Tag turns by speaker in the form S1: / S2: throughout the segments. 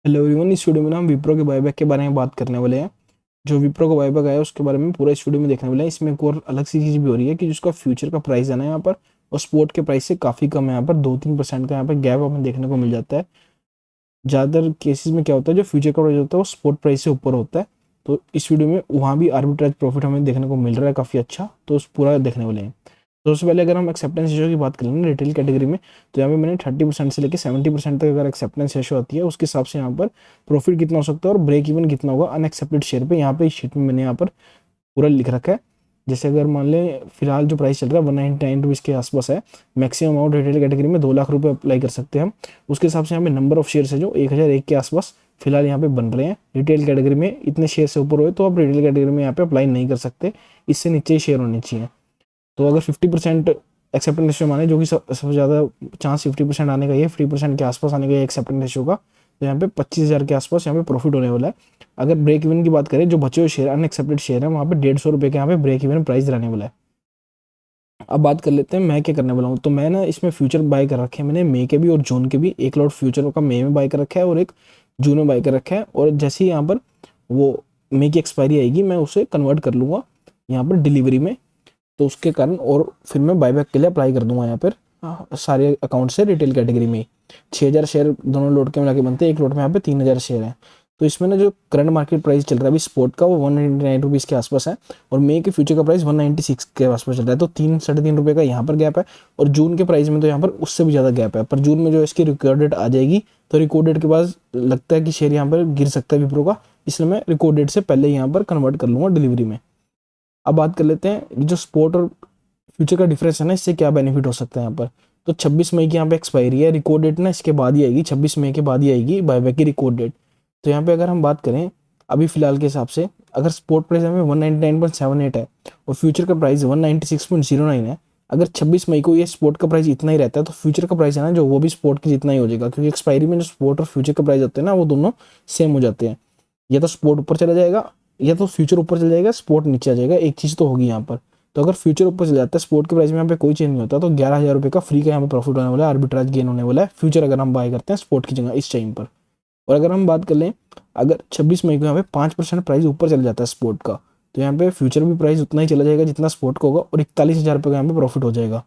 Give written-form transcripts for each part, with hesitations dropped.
S1: Hello everyone, इस video में ना हम विप्रो के बायबैक के बारे में बात करने वाले हैं। जो विप्रो का बायबैक आया है उसके बारे में पूरा इस वीडियो में देखने वाले हैं। इसमें एक और अलग सी चीज़ भी हो रही है कि जिसका फ्यूचर का प्राइस है ना यहाँ पर, और स्पोर्ट के प्राइस से काफ़ी कम है। यहाँ पर 2-3% का यहाँ पर गैप हमें देखने को मिल जाता है। ज़्यादातर केसेस में क्या होता है, जो फ्यूचर का प्राइस होता है वो स्पोर्ट प्राइस से ऊपर होता है। तो इस वीडियो में वहाँ भी आर्बिट्रेज प्रॉफिट हमें देखने को मिल रहा है काफ़ी अच्छा, तो उस पूरा देखने वाले हैं। तो सबसे पहले अगर हम एक्सेप्टेंस रेशियो की बात करें ना रिटेल कैटेगरी में, तो यहाँ पे मैंने 30% से लेकर 70% तक अगर एक्सेप्टेंस रेशियो आती है उसके हिसाब से यहाँ पर प्रॉफिट कितना हो सकता है और ब्रेक इवन कितना होगा अनएक्सेप्टेड शेयर पे। यहाँ पे इस शीट में मैंने यहाँ पर पूरा लिख रखा है। जैसे अगर मान लें फिलहाल जो प्राइस चल रहा है 199 रुपीज़ के आसपास है, मैक्सिमम अमाउंट रिटेल कैटेगरी में 2 लाख रुपए अप्लाई कर सकते हैं हम। उसके हिसाब से यहाँ पे नंबर ऑफ शेयर्स है जो 1001 के आसपास फिलहाल यहाँ पे बन रहे हैं। रिटेल कैटेगरी में इतने शेयर से ऊपर हुए तो आप रिटेल कैटेगरी में यहाँ पे अप्लाई नहीं कर सकते, इससे नीचे ही शेयर होने चाहिए। तो अगर 50% एक्सेप्टेंस रेशियो माने, जो कि सबसे ज़्यादा चांस 50% आने का ये 50% के आसपास आने का ये एक्सेप्टेंस रेशियो का, तो यहाँ पे 25,000 के आसपास यहाँ पे प्रॉफिट होने वाला है। अगर ब्रेक इवन की बात करें, जो बचे हुए शेयर अनएक्सेप्टेड शेयर है वहाँ पे 150 रुपये के यहाँ पे ब्रेक इवन प्राइस रहने वाला है। अब बात कर लेते हैं मैं क्या करने वाला हूँ। तो मैं ना इसमें फ्यूचर बाय कर रखे हैं मैंने, मई के भी और जून के भी। एक लॉट फ्यूचर का मई में बाय कर रखा है और एक जून में बाय कर रखा है। और जैसे ही यहाँ पर वो मई की एक्सपायरी आएगी मैं उसे कन्वर्ट कर लूँगा यहाँ पर डिलीवरी में। तो उसके कारण और फिर मैं बायबैक के लिए अप्लाई कर दूंगा यहाँ पर सारे अकाउंट से रिटेल कैटेगरी में। 6,000 शेयर दोनों लोट के मिला के बनते हैं, एक लोट में यहाँ पे 3,000 शेयर हैं। तो इसमें ना जो करंट मार्केट प्राइस चल रहा है अभी स्पोर्ट का वो 199 रुपीज़ के आसपास है, और मई के फ्यूचर का प्राइस 196 के आसपास चल रहा है। तो 3-3.5 रुपये का यहाँ पर गैप है। और जून के प्राइस में तो यहाँ पर उससे भी ज़्यादा गैप है। पर जून में जो इसकी रिकॉर्ड डेट आ जाएगी, तो रिकॉर्ड डेट के बाद लगता है कि शेयर यहाँ पर गिर सकता है विप्रो का, इसलिए मैं रिकॉर्ड डेट से पहले यहाँ पर कन्वर्ट कर लूँगा डिलीवरी में। अब बात कर लेते हैं जो स्पोर्ट और फ्यूचर का डिफरेंस है ना, इससे क्या बेनिफिट हो सकता है यहाँ पर। तो 26 मई की यहाँ पे एक्सपायरी है, रिकॉर्ड डेट ना इसके बाद ही आएगी, 26 मई के बाद ही आएगी बायबैक की रिकॉर्ड डेट। तो यहाँ पे अगर हम बात करें अभी फिलहाल के हिसाब से, अगर स्पोर्ट प्राइस हमें 199.78 है और फ्यूचर का प्राइस 196.09 है, अगर 26 मई को ये स्पोर्ट का प्राइस इतना ही रहता है तो फ्यूचर का प्राइस है ना जो वो भी स्पोर्ट की जितना ही हो जाएगा, क्योंकि एक्सपायरी में जो स्पोर्ट और फ्यूचर का प्राइस होते हैं ना वो दोनों सेम हो जाते हैं। या तो स्पोर्ट ऊपर चला जाएगा या तो फ्यूचर ऊपर चल जाएगा, स्पोर्ट नीचे आ जाएगा, एक चीज़ तो होगी यहाँ पर। तो अगर फ्यूचर ऊपर चल जाता है, स्पोर्ट के प्राइस में यहाँ पे कोई चेंज नहीं होता, तो 11,000 रुपये का फ्री का यहाँ पे प्रॉफिट होने वाला है, आर्बिट्राज गेन होने वाला है फ्यूचर अगर हम बाय करते हैं स्पोर्ट की जगह इस टाइम पर। और अगर हम बात कर लें, अगर 26 मई को यहाँ पे 5% प्राइस ऊपर चल जाता है स्पोर्ट का, तो यहाँ पे फ्यूचर भी प्राइस उतना ही चला जाएगा जितना स्पोर्ट का होगा, और 41,000 रुपये का यहाँ पे प्रॉफिट हो जाएगा।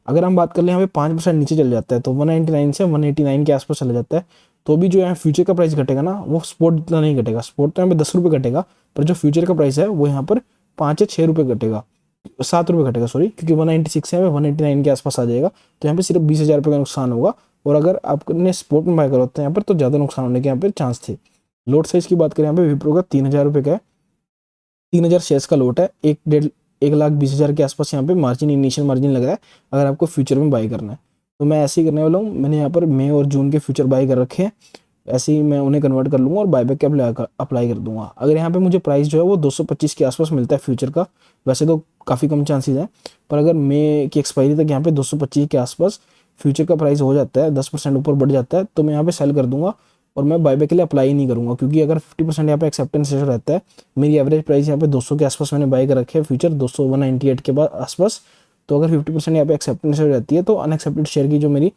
S1: अगर हम बात कर लें यहाँ पे 5% नीचे चल जाता है, तो 199 से 189 के आसपास चला जाता है, तो भी जो यहाँ फ्यूचर का प्राइस घटेगा ना वो स्पोर्ट इतना नहीं घटेगा। स्पोर्ट तो यहाँ पे 10 रुपये घटेगा, पर जो फ्यूचर का प्राइस है वो यहाँ पर 5 या 6 रुपये घटेगा, 7 रुपये घटेगा सॉरी, क्योंकि 196 से 189 के आसपास आ जाएगा। तो यहाँ पे सिर्फ 20,000 रुपये का नुकसान होगा। और अगर आपने स्पोर्ट में बाय करा होता है यहाँ पर, तो ज़्यादा नुकसान होने के यहाँ पे चांस थे। लोट साइज की बात करें यहाँ पे विप्रो का 3,000 रुपये का है, 3,000 शेयर्स का लोट है, 1,20,000 के आसपास यहाँ पे मार्जिन, इनिशियल मार्जिन लगा है अगर आपको फ्यूचर में बाय करना है। तो मैं ऐसे ही करने वाला हूँ, मैंने यहाँ पर मई और जून के फ्यूचर बाय कर रखे हैं, ऐसे ही मैं उन्हें कन्वर्ट कर लूँगा और बायबैक के अप्लाई कर दूंगा। अगर यहाँ पे मुझे प्राइस जो है वो 225 के आसपास मिलता है फ्यूचर का, वैसे तो काफ़ी कम चांसेस हैं, पर अगर मई की एक्सपायरी तक यहाँ पे 225 के आसपास फ्यूचर का प्राइस हो जाता है, 10% ऊपर बढ़ जाता है, तो मैं यहाँ पे सेल कर दूंगा और मैं बायबैक के लिए अप्लाई नहीं करूँगा। क्योंकि अगर 50% यहाँ पे एक्सेप्टेंस रेशो रहता है, मेरी एवरेज प्राइस यहाँ पे 200 के आसपास मैंने बाय कर रखे हैं फ्यूचर, 200 198 के बाद आसपास। तो अगर 50% यहाँ पे एक्सेप्टेंस रेशो रहती है, तो अनएक्सेप्टेड शेयर की जो मेरी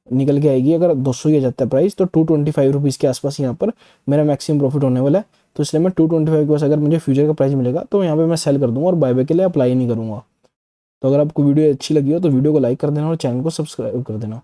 S1: निकल के आएगी, अगर 200 ही आ जाता है प्राइस, तो 225 रुपीज़ के आसपास यहाँ पर मेरा मैक्सिमम प्रॉफिट होने वाला है। तो इसलिए मैं 225 के पास अगर मुझे फ्यूचर का प्राइस मिलेगा तो यहाँ पे मैं सेल कर दूंगा और बायबैक के लिए अप्लाई नहीं करूँगा। तो अगर आपको वीडियो अच्छी लगी हो तो वीडियो को लाइक कर देना और चैनल को सब्सक्राइब कर देना।